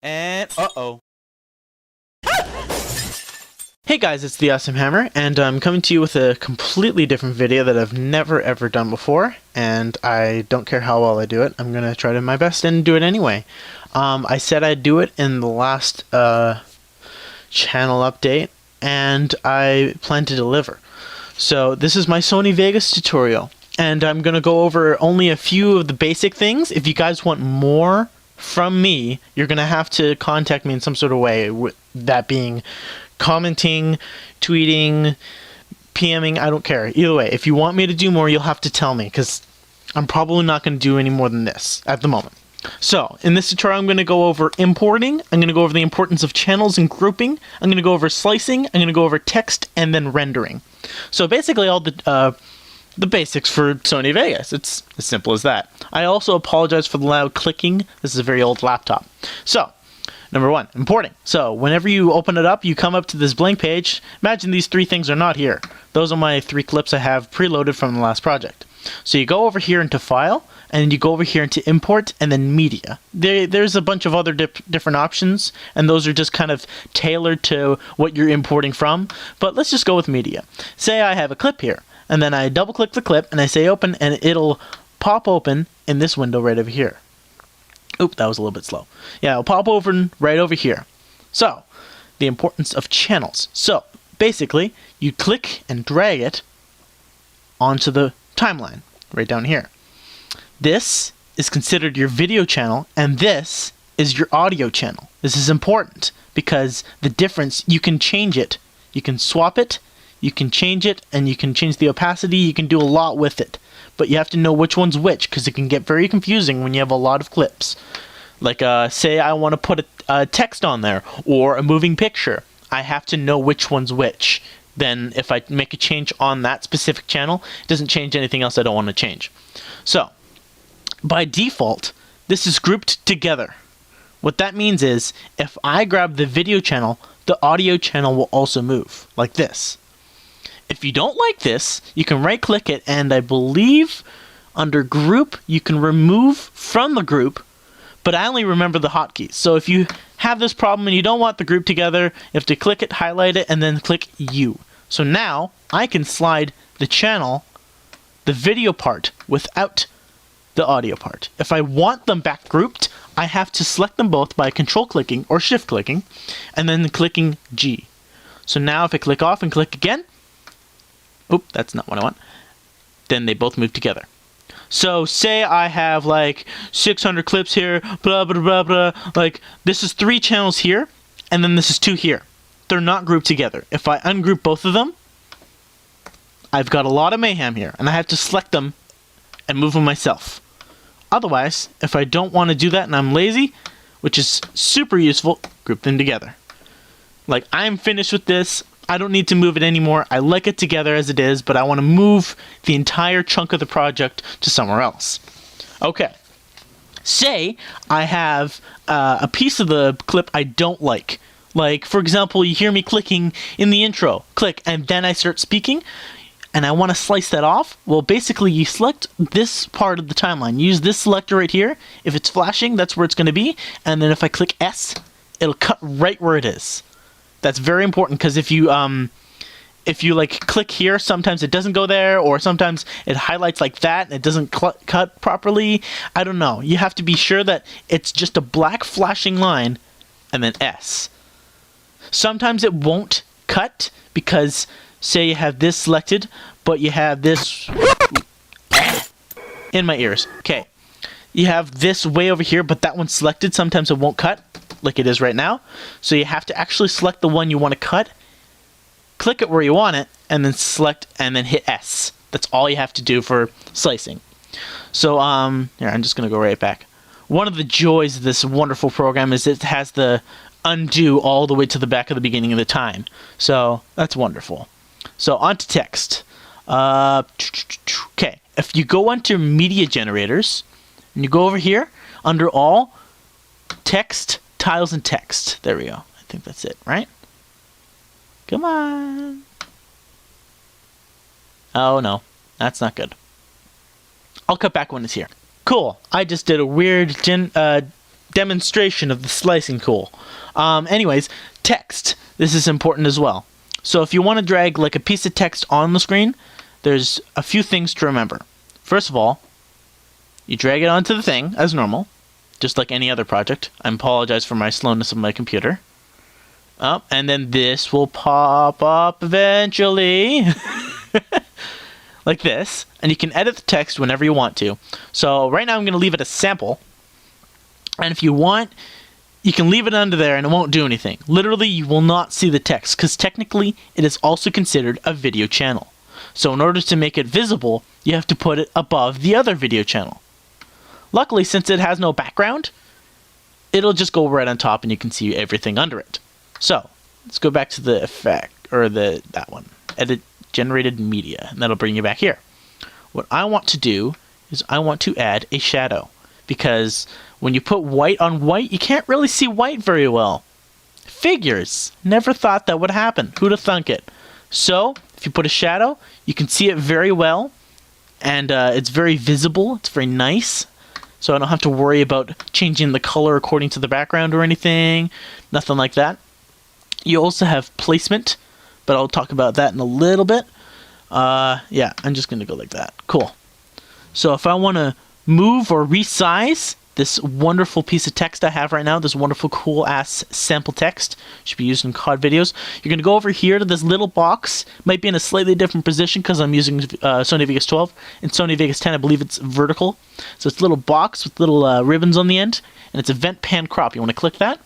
And uh-oh. Hey guys, it's the Awesome Hammer, and I'm coming to you with a completely different video that I've never ever done before, and I don't care how well I do it. I'm gonna try to my best and do it anyway. I said I'd do it in the last channel update, and I plan to deliver. So this is my Sony Vegas tutorial, and I'm gonna go over only a few of the basic things. If you guys want more from me, you're gonna have to contact me in some sort of way, that being commenting, tweeting, PMing, I don't care. Either way, if you want me to do more, you'll have to tell me, because I'm probably not going to do any more than this at the moment. So, in this tutorial, I'm going to go over importing, I'm going to go over the importance of channels and grouping, I'm going to go over slicing, I'm going to go over text, and then rendering. So basically all the basics for Sony Vegas. It's as simple as that. I also apologize for the loud clicking. This is a very old laptop. So, number one, importing. So whenever you open it up, you come up to this blank page. Imagine these three things are not here. Those are my 3 clips I have preloaded from the last project. So you go over here into File, and you go over here into Import, and then Media. There's a bunch of other different options, and those are just kind of tailored to what you're importing from. But let's just go with Media. Say I have a clip here, and then I double click the clip, and I say Open, and it'll pop open in this window right over here. Oop, that was a little bit slow. Yeah, it'll pop open right over here. So, the importance of channels. So, basically, you click and drag it onto the timeline, right down here. This is considered your video channel, and this is your audio channel. This is important, because the difference, you can change it. You can swap it, you can change it, and you can change the opacity, you can do a lot with it. But you have to know which one's which, because it can get very confusing when you have a lot of clips. Like, say I want to put a text on there, or a moving picture. I have to know which one's which. Then, if I make a change on that specific channel, it doesn't change anything else I don't want to change. So, by default, this is grouped together. What that means is, if I grab the video channel, the audio channel will also move, like this. If you don't like this, you can right-click it, and I believe under Group, you can remove from the group, but I only remember the hotkeys. So if you have this problem and you don't want the group together, you have to click it, highlight it, and then click U. So now, I can slide the channel, the video part, without the audio part. If I want them back grouped, I have to select them both by control-clicking or shift-clicking, and then clicking G. So now if I click off and click again, oop, that's not what I want. Then they both move together. So say I have like 600 clips here, blah, blah, blah, blah. Like, this is 3 channels here, and then this is 2 here. They're not grouped together. If I ungroup both of them, I've got a lot of mayhem here, and I have to select them and move them myself. Otherwise, if I don't want to do that and I'm lazy, which is super useful, group them together. Like, I'm finished with this. I don't need to move it anymore. I like it together as it is, but I want to move the entire chunk of the project to somewhere else. Okay. Say I have a piece of the clip I don't like. Like, for example, you hear me clicking in the intro. Click, and then I start speaking, and I want to slice that off. Well, basically, you select this part of the timeline. Use this selector right here. If it's flashing, that's where it's going to be. And then if I click S, it'll cut right where it is. That's very important, because if you like click here, sometimes it doesn't go there, or sometimes it highlights like that and it doesn't cut properly. I don't know. You have to be sure that it's just a black flashing line and then S. Sometimes it won't cut because, say you have this selected, but you have this in my ears. Okay. You have this way over here, but that one's selected. Sometimes it won't cut, like it is right now. So you have to actually select the one you want to cut, click it where you want it, and then select and then hit S. That's all you have to do for slicing. So here, I'm just gonna go right back. One of the joys of this wonderful program is it has the undo all the way to the back of the beginning of the time. So that's wonderful. So on to text. Okay, if you go onto media generators and you go over here under all, text, tiles, and text. There we go. I think that's it, right? Come on. Oh no, that's not good. I'll cut back when it's here. Cool. I just did a weird demonstration of the slicing tool. Anyways, text. This is important as well. So if you want to drag like a piece of text on the screen, there's a few things to remember. First of all, you drag it onto the thing as normal, just like any other project. I apologize for my slowness of my computer. And then this will pop up eventually. Like this. And you can edit the text whenever you want to. So right now I'm going to leave it a sample. And if you want, you can leave it under there and it won't do anything. Literally, you will not see the text because technically it is also considered a video channel. So in order to make it visible, you have to put it above the other video channel. Luckily, since it has no background, it'll just go right on top and you can see everything under it. So let's go back to the effect, or that one, edit generated media, and that'll bring you back here. What I want to do is I want to add a shadow, because when you put white on white, you can't really see white very well. Figures. Never thought that would happen. Who'd have thunk it? So if you put a shadow, you can see it very well, and it's very visible. It's very nice. So I don't have to worry about changing the color according to the background or anything. Nothing like that. You also have placement, but I'll talk about that in a little bit. Yeah, I'm just going to go like that. Cool. So if I want to move or resize this wonderful piece of text I have right now, this wonderful cool ass sample text, should be used in COD videos, you're going to go over here to this little box. Might be in a slightly different position because I'm using Sony Vegas 12. In Sony Vegas 10, I believe it's vertical. So it's a little box with little ribbons on the end, and it's event pan crop. You want to click that,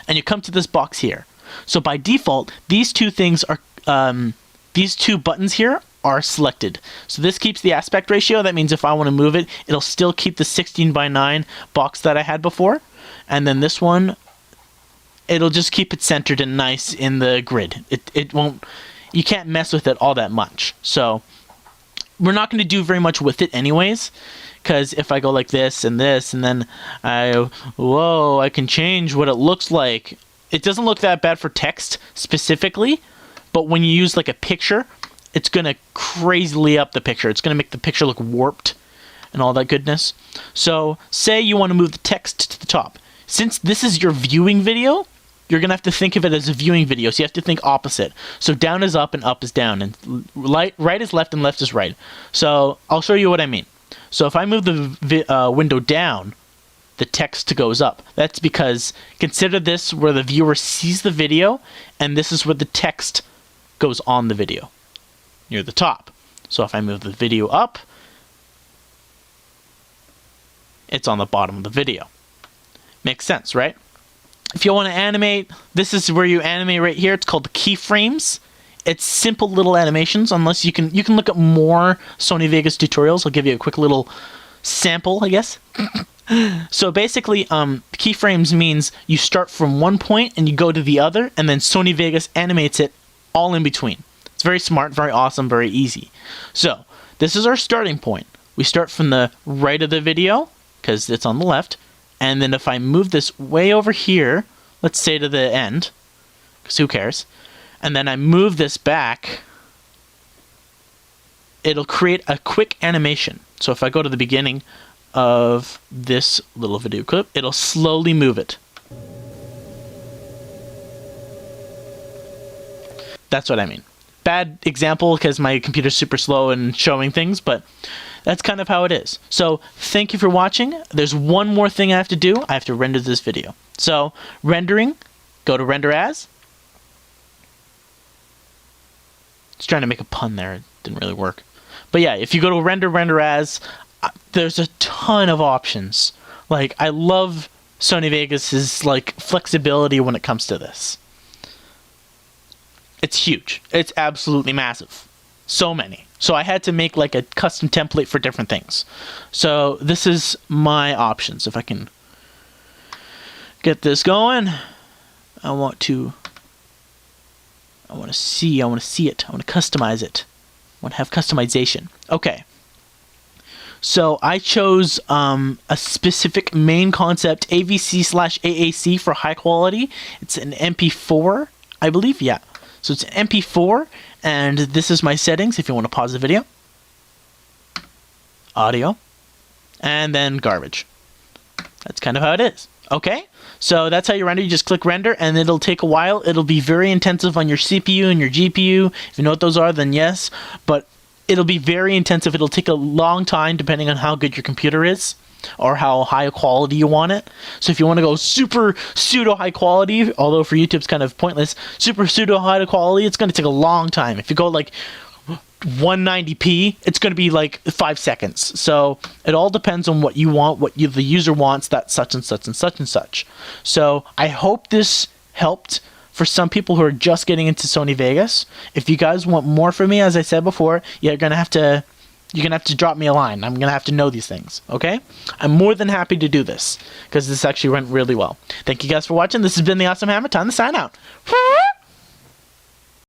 and you come to this box here. So by default, these two things are, these two buttons here are selected. So this keeps the aspect ratio. That means if I want to move it, it'll still keep the 16:9 box that I had before. And then this one, it'll just keep it centered and nice in the grid. It won't, you can't mess with it all that much. So we're not going to do very much with it anyways, because if I go like this and then I can change what it looks like. It doesn't look that bad for text specifically, but when you use like a picture, it's going to crazily up the picture. It's going to make the picture look warped and all that goodness. So say you want to move the text to the top. Since this is your viewing video, you're going to have to think of it as a viewing video. So you have to think opposite. So down is up and up is down, and right is left and left is right. So I'll show you what I mean. So if I move the window down, the text goes up. That's because consider this where the viewer sees the video, and this is where the text goes on the video, near the top. So if I move the video up, it's on the bottom of the video. Makes sense, right? If you want to animate, this is where you animate right here. It's called the keyframes. It's simple little animations, unless you can look at more Sony Vegas tutorials. I'll give you a quick little sample, I guess. So basically, keyframes means you start from one point and you go to the other, and then Sony Vegas animates it all in between. It's very smart, very awesome, very easy. So this is our starting point. We start from the right of the video, because it's on the left, and then if I move this way over here, let's say to the end, because who cares, and then I move this back, it'll create a quick animation. So if I go to the beginning of this little video clip, it'll slowly move it. That's what I mean. Bad example because my computer's super slow in showing things, but that's kind of how it is. So thank you for watching. There's one more thing I have to do. I have to render this video. So rendering, go to render as. Just trying to make a pun there. It didn't really work. But yeah, if you go to render as, there's a ton of options. Like, I love Sony Vegas's like flexibility when it comes to this. It's huge. It's absolutely massive. So many. So I had to make like a custom template for different things. So this is my options. If I can get this going, I want to see it. I want to customize it. I want to have customization. Okay. So I chose a specific main concept AVC/AAC for high quality. It's an MP4, I believe. Yeah. So it's an MP4, and this is my settings if you want to pause the video. Audio. And then garbage. That's kind of how it is. Okay, so that's how you render. You just click render, and it'll take a while. It'll be very intensive on your CPU and your GPU. If you know what those are, then yes, but it'll be very intensive. It'll take a long time depending on how good your computer is or how high quality you want it. So if you want to go super pseudo high quality, although for YouTube it's kind of pointless, super pseudo high quality, it's going to take a long time. If you go like 190p, it's going to be like 5 seconds. So it all depends on what you want, the user wants, that such and such and such and such. So I hope this helped for some people who are just getting into Sony Vegas. If you guys want more from me, as I said before, you're gonna have to drop me a line. I'm gonna have to know these things. Okay? I'm more than happy to do this because this actually went really well. Thank you guys for watching. This has been the Awesome Hammer. Time to sign out.